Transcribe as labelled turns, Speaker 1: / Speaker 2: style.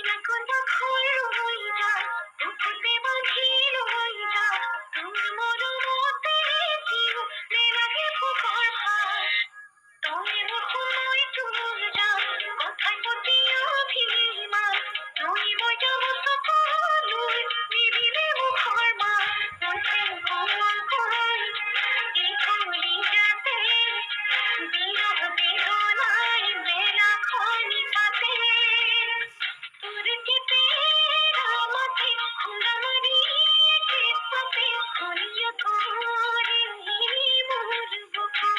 Speaker 1: Moinakon bakhor hoi ja, dukhte bandhil hoi ja, tumar mote jiu ne lage phukar bhar. তুমি মুখময় চুল যাও কথায় প্রতি অভিমান তুমি বইটা মুস্তফালুর নিবিলে মুখর মা মনকে কোমল কই এই কলি যাতে বিরহ বেদনায় বেলা খনিকাতে তোর কেটে রামাতে খুঁড়া মারিয়ে কেপাতে খলিয়া ধরে মোর বুকু